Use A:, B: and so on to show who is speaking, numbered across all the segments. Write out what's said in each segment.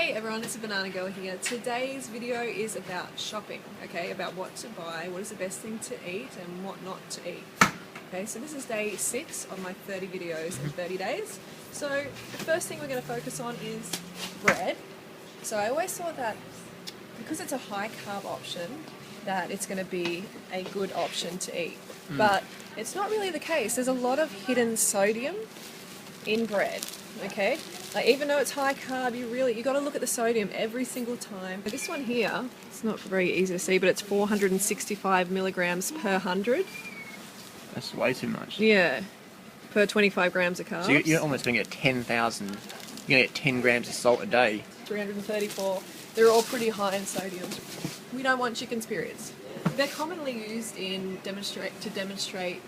A: Hey everyone, it's a Banana Girl here. Today's video is about shopping, okay? About what to buy, what is the best thing to eat and what not to eat. Okay, so this is day 6 of my 30 videos in 30 days. So the first thing we're going to focus on is bread. So I always thought that because it's a high carb option that it's going to be a good option to eat. But it's not really the case. There's a lot of hidden sodium in bread, okay? Like, even though it's high carb, you got to look at the sodium every single time. This one here, it's not very easy to see, but it's 465 milligrams per 100.
B: That's way too much.
A: Yeah, per 25 grams of carbs.
B: So you're almost going to get 10,000, you're going to get 10 grams of salt a day.
A: 334. They're all pretty high in sodium. We don't want chicken's periods. They're commonly used to demonstrate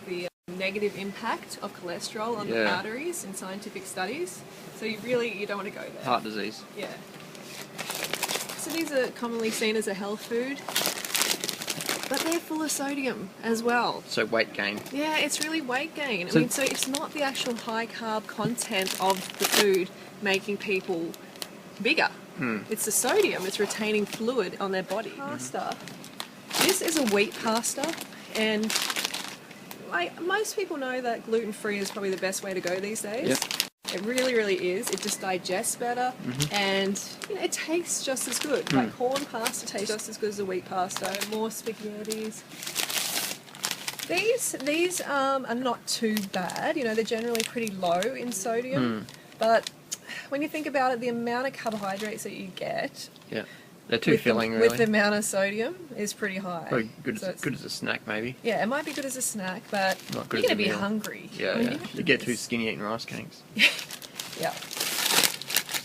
A: the negative impact of cholesterol on the arteries in scientific studies. So you don't want to go there.
B: Heart disease.
A: Yeah. So these are commonly seen as a health food, but they're full of sodium as well.
B: So weight gain.
A: Yeah, it's really weight gain. So it's not the actual high carb content of the food making people bigger. It's the sodium. It's retaining fluid on their body. Pasta. This is a wheat pasta, and most people know that gluten-free is probably the best way to go these days.
B: Yep.
A: It really, really is. It just digests better, and it tastes just as good. Like corn pasta tastes just as good as the wheat pasta. More spaghettis. These are not too bad. They're generally pretty low in sodium, but when you think about it, the amount of carbohydrates that you get,
B: they're too filling, really.
A: With the amount of sodium is pretty high.
B: Probably good as a snack, maybe.
A: Yeah, it might be good as a snack, but you're going to be hungry.
B: Yeah, you get too skinny eating rice cakes.
A: Yeah.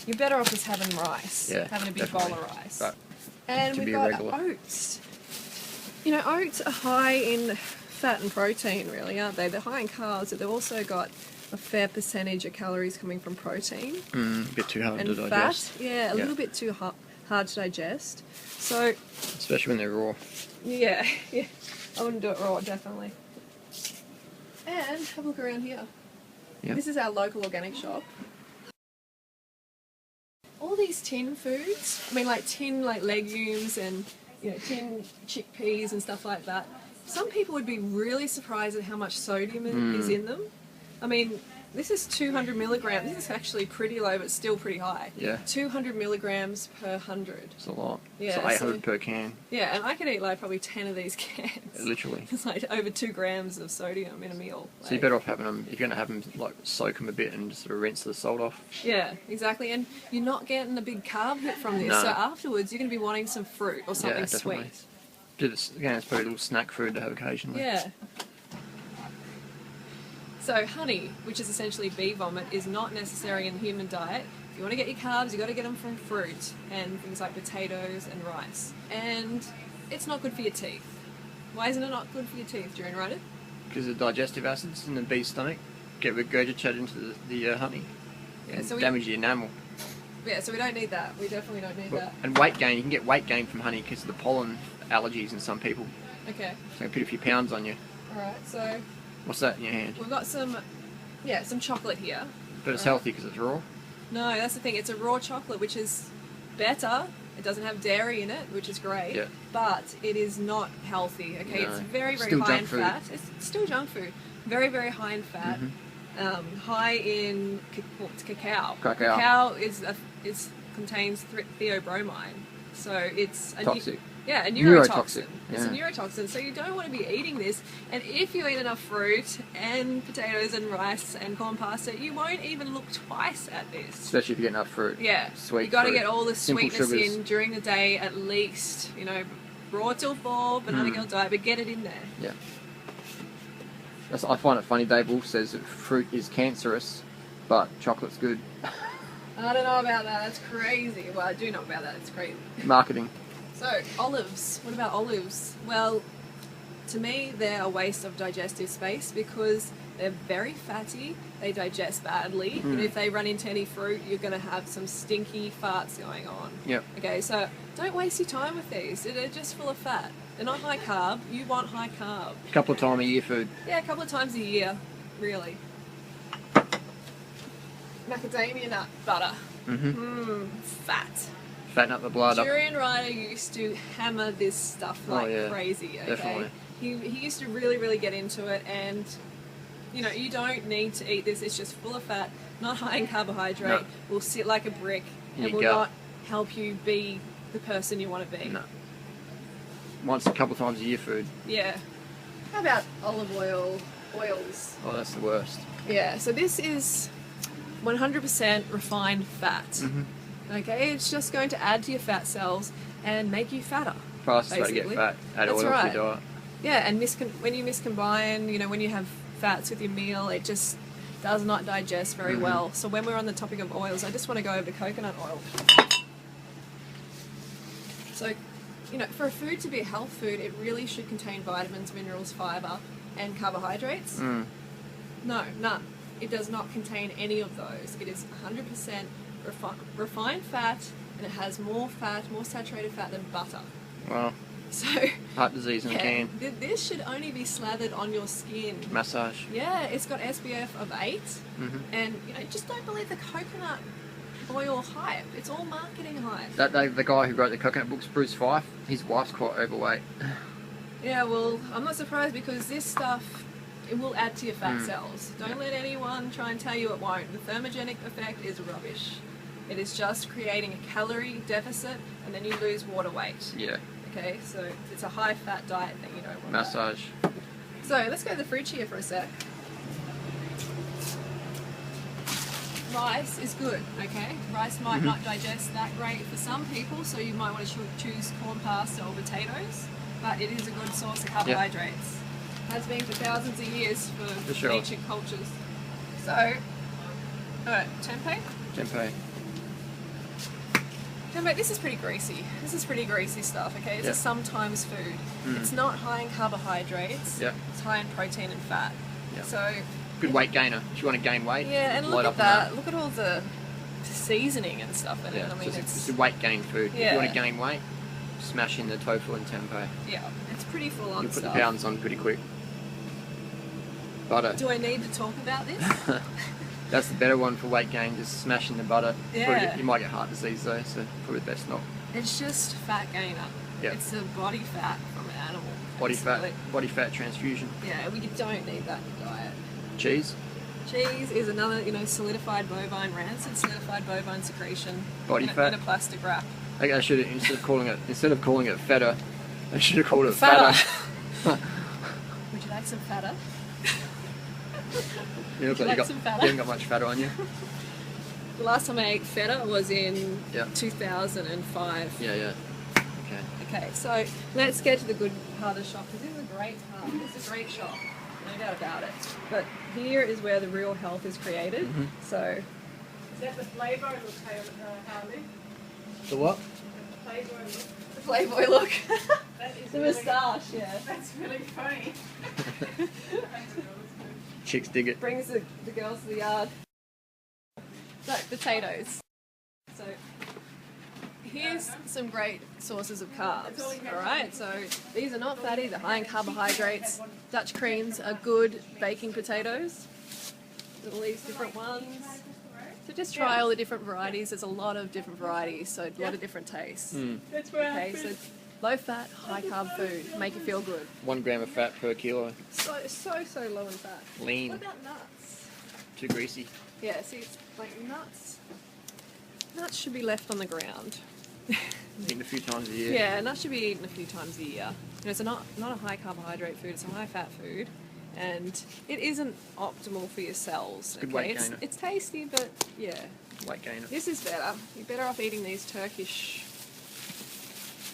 A: You're better off just having rice, having a big bowl of rice. Right. And we've got oats. Oats are high in fat and protein, really, aren't they? They're high in carbs, but they've also got a fair percentage of calories coming from protein.
B: A bit too hard to digest.
A: Fat, a little bit too hard to digest. So,
B: especially when they're raw.
A: Yeah, I wouldn't do it raw, definitely. And have a look around here. Yeah. This is our local organic shop. All these tin foods, tin legumes and tin chickpeas and stuff like that. Some people would be really surprised at how much sodium is in them. This is 200 milligrams. This is actually pretty low, but still pretty high. Yeah. 200 milligrams per 100.
B: It's a lot. Yeah. So 800 per can.
A: Yeah, and I could eat probably 10 of these cans.
B: Literally.
A: It's over 2 grams of sodium in a meal.
B: So you're better off having them, if you're going to have them, soak them a bit and just sort of rinse the salt off.
A: Yeah, exactly. And you're not getting a big carb hit from this. No. So afterwards, you're going to be wanting some fruit or something sweet.
B: It's probably a little snack food to have occasionally.
A: Yeah. So honey, which is essentially bee vomit, is not necessary in the human diet. If you want to get your carbs, you've got to get them from fruit and things like potatoes and rice. And it's not good for your teeth. Why isn't it not good for your teeth, do you know?
B: Because the digestive acids in the bee's stomach get regurgitated into the honey. Yeah, and damage the enamel.
A: Yeah, so we don't need that. We definitely don't need that.
B: And weight gain, you can get weight gain from honey because of the pollen allergies in some people.
A: Okay.
B: So put a few pounds on you.
A: Alright, so...
B: What's that in your hand?
A: We've got some chocolate here.
B: But it's healthy because it's raw?
A: No, that's the thing. It's a raw chocolate, which is better. It doesn't have dairy in it, which is great. Yeah. But it is not healthy, okay? No. It's very, very high in fat. It's still junk food. Very, very high in fat. High in cacao. Cacao contains theobromine. So it's...
B: toxic.
A: Yeah, a neurotoxin. It's a neurotoxin, so you don't want to be eating this. And if you eat enough fruit and potatoes and rice and corn pasta, you won't even look twice at this. Especially
B: if you get enough fruit.
A: Yeah.
B: Sweet
A: you got to
B: fruit.
A: get all the sweetness in during the day at least. Raw till 4, Banana Girl diet, but get it in there.
B: Yeah. I find it funny, Dave Wolf says that fruit is cancerous, but chocolate's good.
A: I don't know about that, that's crazy. Well, I do know about that, it's crazy.
B: Marketing.
A: So, olives. What about olives? Well, to me, they're a waste of digestive space because they're very fatty, they digest badly. If they run into any fruit, you're going to have some stinky farts going on.
B: Yep.
A: Okay, so don't waste your time with these. They're just full of fat. They're not high carb. You want high carb.
B: A couple of times a year food.
A: Yeah, a couple of times a year, really. Macadamia nut butter. Fat.
B: Fatten up the blood up.
A: Durian Rider used to hammer this stuff like crazy, okay?
B: Definitely.
A: He used to really get into it, and you know, you don't need to eat this. It's just full of fat, not high in carbohydrate,
B: No.
A: will sit like a brick, and will not help you be the person you want to be.
B: No. Once a couple times a year food.
A: Yeah. How about olive oil, oils?
B: Oh, that's the worst.
A: Yeah, so this is 100% refined fat.
B: Mm-hmm.
A: Okay, it's just going to add to your fat cells and make you fatter.
B: Fastest way to get fat. Add
A: That's
B: oil
A: right.
B: to your diet.
A: Yeah, and when you miscombine, you know, when you have fats with your meal, it just does not digest very well. So when we're on the topic of oils, I just want to go over to coconut oil. So, you know, for a food to be a health food, it really should contain vitamins, minerals, fiber, and carbohydrates. No, none. It does not contain any of those. It is 100% refined fat, and it has more fat, more saturated fat than butter.
B: Wow.
A: So
B: Heart disease in a can.
A: This should only be slathered on your skin.
B: Massage.
A: Yeah, it's got SPF of 8, and you know, just don't believe the coconut oil hype. It's all marketing hype.
B: The guy who wrote the coconut books, Bruce Fife, his wife's quite overweight.
A: Yeah, well, I'm not surprised because this stuff, it will add to your fat cells. Don't let anyone try and tell you it won't. The thermogenic effect is rubbish. It is just creating a calorie deficit, and then you lose water weight.
B: Yeah.
A: Okay, so it's a high-fat diet that you don't want.
B: Massage.
A: So let's go to the fruit here for a sec. Rice is good, okay? Rice might not digest that great for some people, so you might want to choose corn pasta or potatoes, but it is a good source of carbohydrates. Has been for thousands of years for ancient cultures. So, alright, tempeh?
B: Tempeh.
A: Tempeh, this is pretty greasy. This is pretty greasy stuff, okay? It's a sometimes food. It's not high in carbohydrates. It's high in protein and fat. So
B: good weight gainer. If you want to gain weight.
A: Yeah, and look at that. Look at all the seasoning and stuff in it. I mean,
B: it's a weight gain food. If you want to gain weight, smash in the tofu and tempeh.
A: Yeah, it's pretty full on stuff.
B: You put the pounds on pretty quick. Butter.
A: Do I need to talk about this?
B: That's the better one for weight gain, just smashing the butter.
A: Yeah.
B: You might get heart disease though, so probably best not.
A: It's just fat gainer.
B: Yeah.
A: It's the body fat from an animal.
B: Body fat transfusion.
A: Yeah, we don't need that in your diet.
B: Cheese.
A: Cheese is another, you know, solidified bovine, rancid solidified bovine secretion.
B: Body fat.
A: In a plastic wrap.
B: I think I should have, instead of calling it feta, I should have called it fatter.
A: Would you like some fatter?
B: You look like you haven't got much fatter on you.
A: The last time I ate feta was in
B: 2005.
A: 2005.
B: Yeah.
A: Okay, so let's get to the good part of the shop, because this is a great part. This is a great shop, no doubt about it. But here is where the real health is created. So, is that the Playboy look, Harley?
B: The what?
A: The Playboy look. The Playboy look. That is the moustache, yeah.
C: That's really funny.
B: Chicks dig it.
A: Brings the girls to the yard. So, potatoes. So, here's some great sources of carbs, alright? So, these are not fatty, they're high in carbohydrates. Dutch creams are good baking potatoes. All these different ones. So just try all the different varieties. There's a lot of different varieties, so a lot of different tastes. Okay, so low fat, high carb food. Make you feel good.
B: 1 gram of fat per kilo.
A: So low in fat.
B: Lean.
A: What about nuts?
B: Too greasy.
A: Yeah, see, it's like nuts. Nuts should be left on the ground.
B: Eaten a few times a year.
A: Yeah, nuts should be eaten a few times a year. You know, it's not a high carbohydrate food, it's a high fat food. And it isn't optimal for your cells.
B: Good weight gainer.
A: It's tasty, but yeah.
B: Weight gainer.
A: This is better. You're better off eating these Turkish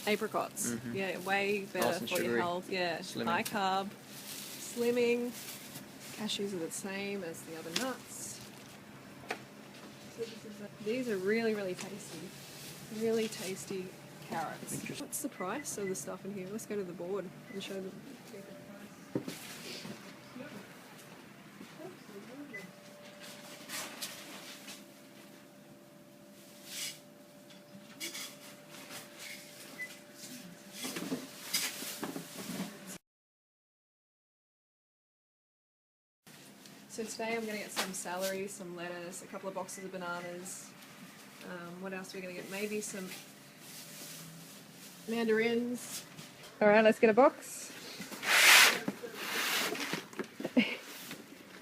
A: apricots. Yeah, way better
B: Nice and
A: for your
B: sugary.
A: health. Yeah,
B: Slimming.
A: high carb, slimming. Cashews are the same as the other nuts. So these are really, really tasty. Really tasty carrots. What's the price of the stuff in here? Let's go to the board and show them. So today I'm going to get some celery, some lettuce, a couple of boxes of bananas. What else are we going to get? Maybe some mandarins. Alright, let's get a box.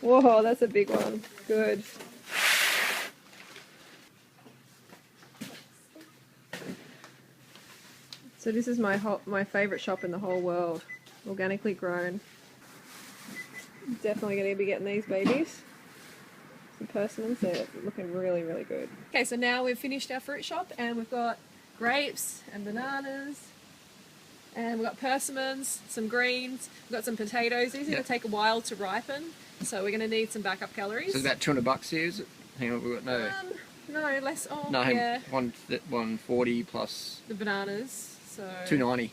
A: Whoa, that's a big one. Good. So this is my favourite shop in the whole world. Organically grown. Definitely going to be getting these babies. Some persimmons, they're looking really, really good. Okay, so now we've finished our fruit shop and we've got grapes and bananas. And we've got persimmons, some greens, we've got some potatoes. These are going to take a while to ripen, so we're going to need some backup calories.
B: So it's about $200 here, is it? Hang on, we've got
A: no, less. Oh,
B: no,
A: yeah.
B: 140 plus
A: the bananas, so
B: $290.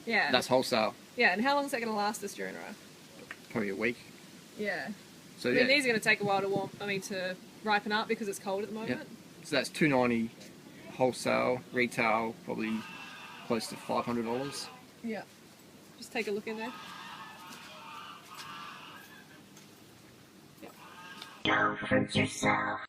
A: Yeah.
B: That's wholesale.
A: Yeah, and how long is that going to last us during ripe?
B: Probably a week.
A: Yeah.
B: So
A: I mean, these are going to take a while to ripen up because it's cold at the moment.
B: Yeah. So that's $290 wholesale, retail probably close to $500.
A: Yeah. Just take a look in there.
C: Don't hurt yourself.